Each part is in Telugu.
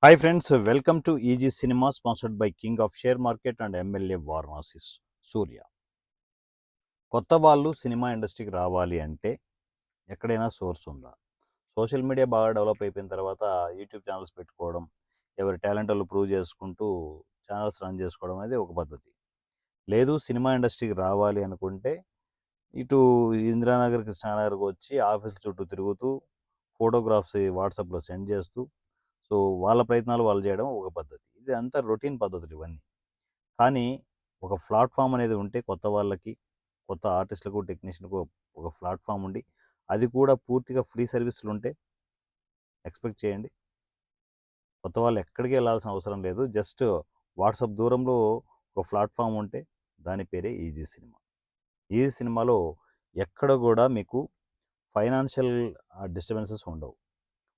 Hi friends, welcome to easy cinema sponsored by king of share market and MLA Varanasi Surya. కొత్త వాళ్ళు సినిమా ఇండస్ట్రీకి రావాలి అంటే ఎక్కడైనా సోర్స్ ఉందా? సోషల్ మీడియా బాగా డెవలప్ అయిపోయిన తర్వాత యూట్యూబ్ ఛానల్స్ పెట్టుకోవడం, ఎవరి టాలెంట్ వాళ్ళు ప్రూవ్ చేసుకుంటూ ఛానల్స్ రన్ చేసుకోవడం అనేది ఒక పద్ధతి. లేదు, సినిమా ఇండస్ట్రీకి రావాలి అనుకుంటే ఇటు ఇందిరానగర్, కృష్ణానగర్కి వచ్చి ఆఫీసుల చుట్టూ తిరుగుతూ ఫోటోగ్రాఫ్స్ వాట్సాప్లో సెండ్ చేస్తూ సో వాళ్ళ ప్రయత్నాలు వాళ్ళు చేయడం ఒక పద్ధతి. ఇది అంతా రొటీన్ పద్ధతులు ఇవన్నీ. కానీ ఒక ప్లాట్ఫామ్ అనేది ఉంటే కొత్త వాళ్ళకి, కొత్త ఆర్టిస్టులకు, టెక్నీషియన్‌కు ఒక ప్లాట్ఫామ్ ఉండి, అది కూడా పూర్తిగా ఫ్రీ సర్వీసులు ఉంటే ఎక్స్‌పెక్ట్ చేయండి. కొత్త వాళ్ళు ఎక్కడికి వెళ్ళాల్సిన అవసరం లేదు. జస్ట్ వాట్సాప్ దూరంలో ఒక ప్లాట్ఫామ్ ఉంటే దాని పేరే ఈజీ సినిమా. ఈజీ సినిమాలో ఎక్కడ కూడా మీకు ఫైనాన్షియల్ డిస్టర్బెన్సెస్ ఉండవు.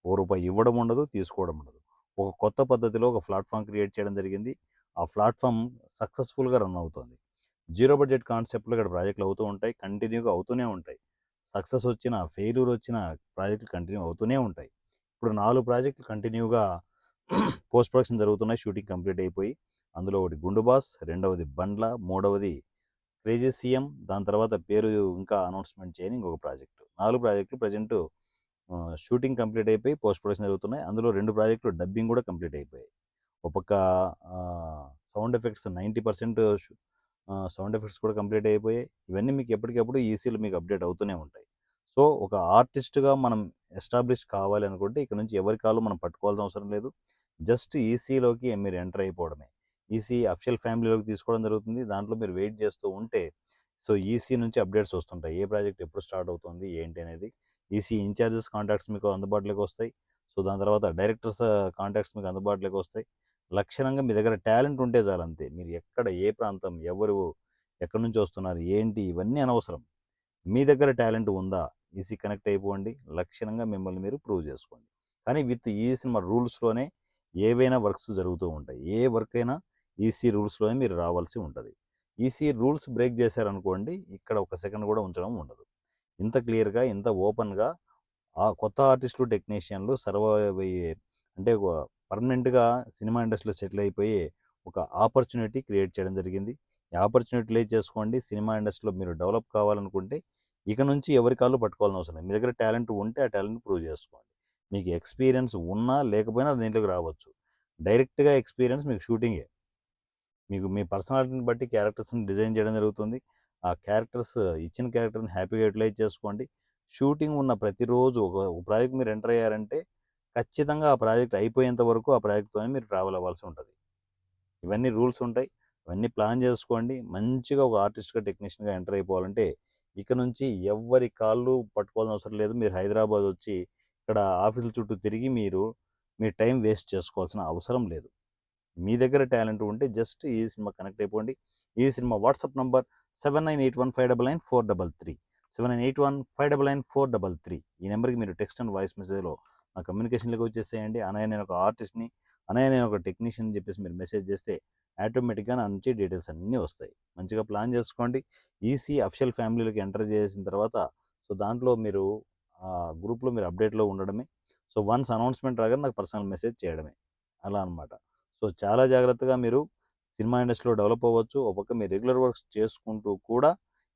ఓ రూపాయి ఇవ్వడం ఉండదు, తీసుకోవడం ఉండదు. ఒక కొత్త పద్ధతిలో ఒక ప్లాట్ఫామ్ క్రియేట్ చేయడం జరిగింది. ఆ ప్లాట్ఫామ్ సక్సెస్ఫుల్గా రన్ అవుతుంది. జీరో బడ్జెట్ కాన్సెప్ట్లో ఇక్కడ ప్రాజెక్టులు అవుతూ ఉంటాయి, కంటిన్యూగా అవుతూనే ఉంటాయి. సక్సెస్ వచ్చిన, ఫెయిల్యూర్ వచ్చిన ప్రాజెక్టులు కంటిన్యూ అవుతూనే ఉంటాయి. ఇప్పుడు 4 ప్రాజెక్టులు కంటిన్యూగా పోస్ట్ ప్రొడక్షన్ జరుగుతున్నాయి, షూటింగ్ కంప్లీట్ అయిపోయి. అందులో ఒకటి గుండు బాస్, రెండవది బండ్ల, మూడవది క్రేజీ సీఎం, దాని తర్వాత పేరు ఇంకా అనౌన్స్మెంట్ చేయని ఇంకొక ప్రాజెక్టు. 4 ప్రాజెక్టులు ప్రజెంట్ షూటింగ్ కంప్లీట్ అయిపోయి పోస్ట్ ప్రొడక్షన్ జరుగుతున్నాయి. అందులో 2 ప్రాజెక్టులు డబ్బింగ్ కూడా కంప్లీట్ అయిపోయాయి. ఒక పక్క సౌండ్ ఎఫెక్ట్స్ 90% సౌండ్ ఎఫెక్ట్స్ కూడా కంప్లీట్ అయిపోయాయి. ఇవన్నీ మీకు ఎప్పటికప్పుడు ఈసీలో మీకు అప్డేట్ అవుతూనే ఉంటాయి. సో ఒక ఆర్టిస్ట్గా మనం ఎస్టాబ్లిష్ కావాలి అనుకుంటే ఇక్కడ నుంచి ఎవరి కాళ్ళు మనం పట్టుకోవాల్సిన అవసరం లేదు. జస్ట్ ఈసీలోకి మీరు ఎంటర్ అయిపోవడమే. ఈసీ అఫిషియల్ ఫ్యామిలీలోకి తీసుకోవడం జరుగుతుంది. దాంట్లో మీరు వెయిట్ చేస్తూ ఉంటే సో ఈసీ నుంచి అప్డేట్స్ వస్తుంటాయి. ఏ ప్రాజెక్ట్ ఎప్పుడు స్టార్ట్ అవుతుంది ఏంటి అనేది. ఈసీ ఇన్ఛార్జెస్ కాంటాక్ట్స్ మీకు అందుబాటులోకి వస్తాయి. సో దాని తర్వాత డైరెక్టర్స్ కాంటాక్ట్స్ మీకు అందుబాటులోకి వస్తాయి. లక్షణంగా మీ దగ్గర టాలెంట్ ఉంటే చాలు, అంతే. మీరు ఎక్కడ, ఏ ప్రాంతం, ఎవరు, ఎక్కడి నుంచి వస్తున్నారు, ఏంటి, ఇవన్నీ అనవసరం. మీ దగ్గర టాలెంట్ ఉందా? ఈసీ కనెక్ట్ అయిపోండి. లక్షణంగా మిమ్మల్ని మీరు ప్రూవ్ చేసుకోండి. కానీ విత్ ఈ సినిమా రూల్స్లోనే ఏవైనా వర్క్స్ జరుగుతూ ఉంటాయి. ఏ వర్క్ అయినా ఈసీ రూల్స్లోనే మీరు రావాల్సి ఉంటుంది. ఈసీ రూల్స్ బ్రేక్ చేశారనుకోండి, ఇక్కడ ఒక సెకండ్ కూడా ఉంచడం ఉండదు. ఇంత క్లియర్గా, ఇంత ఓపెన్గా ఆ కొత్త ఆర్టిస్టులు, టెక్నీషియన్లు సర్వైవ్ అయ్యే, అంటే పర్మనెంట్గా సినిమా ఇండస్ట్రీలో సెటిల్ అయిపోయి ఒక ఆపర్చునిటీ క్రియేట్ చేయడం జరిగింది. ఈ ఆపర్చునిటీ లే చేసుకోండి. సినిమా ఇండస్ట్రీలో మీరు డెవలప్ కావాలనుకుంటే ఇక నుంచి ఎవరి కాళ్ళు పట్టుకోవాల్సిన అవసరం లేదు. మీ దగ్గర టాలెంట్ ఉంటే ఆ టాలెంట్ ప్రూవ్ చేసుకోండి. మీకు ఎక్స్పీరియన్స్ ఉన్నా లేకపోయినా దీంట్లోకి రావచ్చు. డైరెక్ట్గా ఎక్స్పీరియన్స్ మీకు షూటింగే. మీకు మీ పర్సనాలిటీని బట్టి క్యారెక్టర్స్ని డిజైన్ చేయడం జరుగుతుంది. ఆ క్యారెక్టర్స్, ఇచ్చిన క్యారెక్టర్ని హ్యాపీగా యూటిలైజ్ చేసుకోండి. షూటింగ్ ఉన్న ప్రతిరోజు ఒక ప్రాజెక్ట్ మీరు ఎంటర్ అయ్యారంటే ఖచ్చితంగా ఆ ప్రాజెక్ట్ అయిపోయేంత వరకు ఆ ప్రాజెక్ట్తోనే మీరు ట్రావెల్ అవ్వాల్సి ఉంటుంది. ఇవన్నీ రూల్స్ ఉంటాయి. ఇవన్నీ ప్లాన్ చేసుకోండి. మంచిగా ఒక ఆర్టిస్ట్గా, టెక్నీషియన్గా ఎంటర్ అయిపోవాలంటే ఇక నుంచి ఎవ్వరి కాళ్ళు పట్టుకోవాల్సిన అవసరం లేదు. మీరు హైదరాబాద్ వచ్చి ఇక్కడ ఆఫీసుల చుట్టూ తిరిగి మీరు మీ టైం వేస్ట్ చేసుకోవాల్సిన అవసరం లేదు. మీ దగ్గర టాలెంట్ ఉంటే జస్ట్ ఈ సినిమా కనెక్ట్ అయిపోండి. ఈ సినిమా వాట్సాప్ నంబర్ 7981599433, 7981599433. ఈ నెంబర్కి మీరు టెక్స్ట్ అండ్ వాయిస్ మెసేజ్లో నా కమ్యూనికేషన్లోకి వచ్చేసేయండి. అనయ్య నేను ఒక ఆర్టిస్ట్ని, అనయ్య నేను ఒక టెక్నీషియన్ చెప్పేసి మీరు మెసేజ్ చేస్తే ఆటోమేటిక్గా నా నుంచి డీటెయిల్స్ అన్నీ వస్తాయి. మంచిగా ప్లాన్ చేసుకోండి. ఈసీ అఫిషియల్ ఫ్యామిలీలోకి ఎంటర్ చేసిన తర్వాత సో దాంట్లో మీరు ఆ గ్రూప్లో మీరు అప్డేట్లో ఉండడమే. సో వన్స్ అనౌన్స్మెంట్ రాగానే నాకు పర్సనల్ మెసేజ్ చేయడమే, అలా అనమాట. సో చాలా జాగ్రత్తగా మీరు సినిమా ఇండస్ట్రీలో డెవలప్ అవ్వచ్చు. ఒక పక్క మీరు రెగ్యులర్ వర్క్స్ చేసుకుంటూ కూడా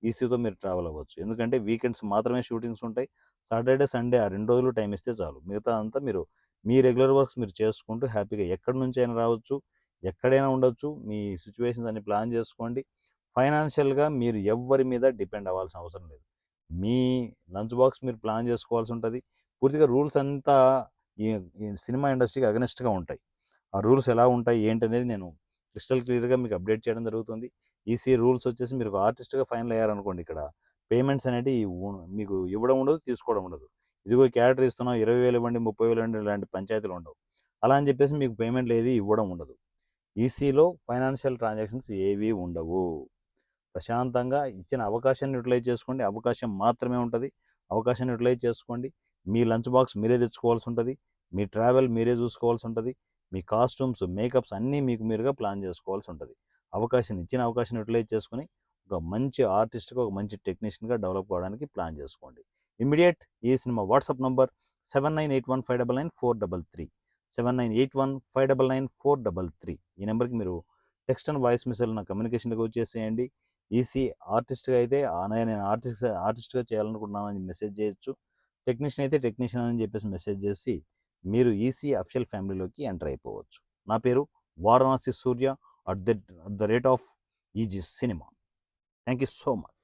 ఈసీతో మీరు ట్రావెల్ అవ్వచ్చు. ఎందుకంటే వీకెండ్స్ మాత్రమే షూటింగ్స్ ఉంటాయి. సాటర్డే, సండే ఆ 2 రోజులు టైం ఇస్తే చాలు. మిగతా అంతా మీరు మీ రెగ్యులర్ వర్క్స్ మీరు చేసుకుంటూ హ్యాపీగా ఎక్కడి నుంచి అయినా రావచ్చు, ఎక్కడైనా ఉండొచ్చు. మీ సిచ్యువేషన్స్ అన్ని ప్లాన్ చేసుకోండి. ఫైనాన్షియల్గా మీరు ఎవ్వరి మీద డిపెండ్ అవ్వాల్సిన అవసరం లేదు. మీ లంచ్ బాక్స్ మీరు ప్లాన్ చేసుకోవాల్సి ఉంటుంది. పూర్తిగా రూల్స్ అంతా ఈ ఈ సినిమా ఇండస్ట్రీకి అగనెస్ట్గా ఉంటాయి. ఆ రూల్స్ ఎలా ఉంటాయి ఏంటనేది నేను క్రిస్టల్ క్లియర్గా మీకు అప్డేట్ చేయడం జరుగుతుంది. ఈసీ రూల్స్ వచ్చేసి మీరు ఒక ఆర్టిస్ట్గా ఫైనల్ అయ్యారనుకోండి, ఇక్కడ పేమెంట్స్ అనేవి మీకు ఇవ్వడం ఉండదు, తీసుకోవడం ఉండదు. ఇదిగో క్యారెక్టర్ ఇస్తున్నాం, 20,000 ఇవ్వండి, 30,000 ఇవ్వండి, ఇలాంటి పంచాయతీలు ఉండవు. అలా అని చెప్పేసి మీకు పేమెంట్లు ఏది ఇవ్వడం ఉండదు. ఈసీలో ఫైనాన్షియల్ ట్రాన్సాక్షన్స్ ఏవి ఉండవు. ప్రశాంతంగా ఇచ్చిన అవకాశాన్ని యూటిలైజ్ చేసుకోండి. అవకాశం మాత్రమే ఉంటుంది. అవకాశాన్ని యూటిలైజ్ చేసుకోండి. మీ లంచ్ బాక్స్ మీరే తెచ్చుకోవాల్సి ఉంటుంది. మీ ట్రావెల్ మీరే చూసుకోవాల్సి ఉంటుంది. మీ కాస్ట్యూమ్స్, మేకప్స్ అన్నీ మీకు మీరుగా ప్లాన్ చేసుకోవాల్సి ఉంటుంది. ఇచ్చిన అవకాశాన్ని యూటిలైజ్ చేసుకుని ఒక మంచి ఆర్టిస్ట్గా, ఒక మంచి టెక్నీషియన్గా డెవలప్ అవ్వడానికి ప్లాన్ చేసుకోండి. ఇమ్మీడియట్ ఈ సినిమా వాట్సాప్ నంబర్ 7981599433, 7981599433. ఈ నెంబర్కి మీరు టెక్స్ట్ అండ్ వాయిస్ మెసేజ్ నా కమ్యూనికేషన్లోకి వచ్చేసేయండి. ఈసీ ఆర్టిస్ట్గా అయితే నేను ఆర్టిస్ట్గా చేయాలనుకుంటున్నానని మెసేజ్ చేయొచ్చు. టెక్నీషియన్ అయితే టెక్నీషియన్ అని చెప్పేసి మెసేజ్ చేసి మీరు ఈసీ అఫిషియల్ ఫ్యామిలీలోకి ఎంటర్ అయిపోవచ్చు. నా పేరు వారణాసి సూర్య @the rate of easy cinema. Thank you so much.